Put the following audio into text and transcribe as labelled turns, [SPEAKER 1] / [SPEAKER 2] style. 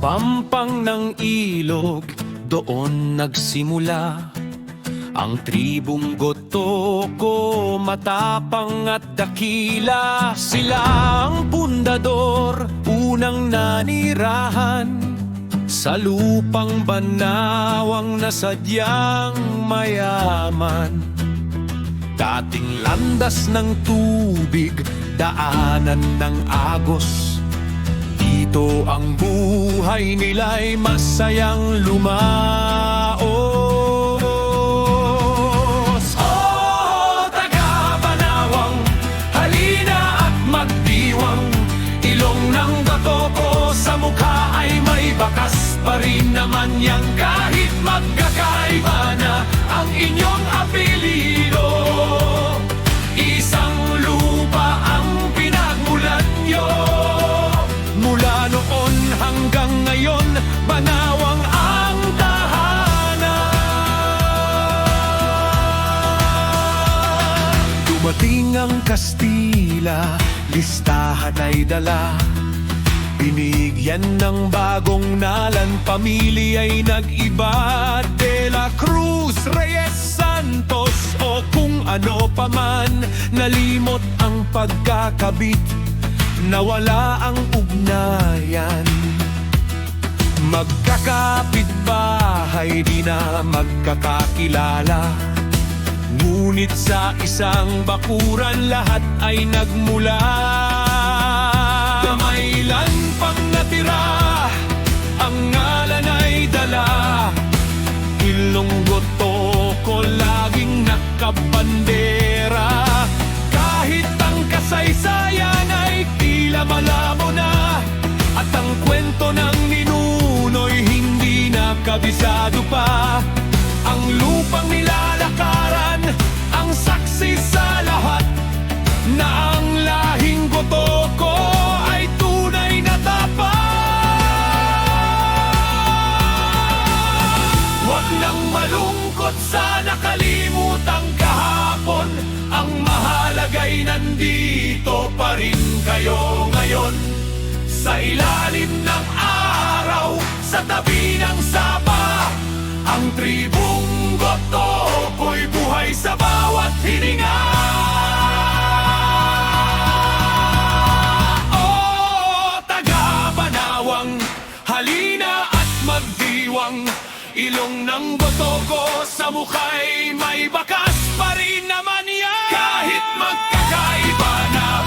[SPEAKER 1] pampang ng ilog, doon nagsimula ang tribong Gotoko, matapang at dakila. Sila ang pundador, unang nanirahan sa lupang banawang nasadyang mayaman. Dating landas ng tubig, daanan ng agos, dito ang buhay nila'y masayang lumaos. Oh, taga-Banawang, halina at magdiwang. Ilong ng Gotoko sa mukha ay may bakas pa rin naman yan. Kahit magkakaiba na ang inyong apelido, isang lupa ang pinagmulan nyo. Mula noon hanggang ngayon, Banawang ang tahanan. Dumating ang Kastila, listahan ay dala. Binigyan ng bagong nalan, pamilya'y nag-iba. De la Cruz, Reyes, Santos o kung ano paman. Nalimot ang pagkakabit, nawala ang ugnayan. Magkakapit-bahay, di na magkakakilala. Ngunit sa isang bakuran lahat ay nagmula. Damailan pang natira, ang ngalan ay dala. Ilong Gotoko laging nakabandera. Kahit ang kasaysayan ay tila malabo na, at ang kwento ng ninuno'y hindi na kabisado pa. Ang lupang nilalakaran, ang saksi sa lahat, na ang lahing Gotoko ay tunay na tapat. Huwag nang malungkot sa nakalimutang kahapon, ang mahalaga'y nandito pa rin kayo ngayon. Sa ilalim ng araw, sa tabi ng sapa, ang tribong Gotoko'y buhay sa bawat hininga. Oh, taga-Banawang, halina at magdiwang. Ilong ng Gotoko sa mukha'y may bakas pa rin naman yan. Kahit magkakaiba na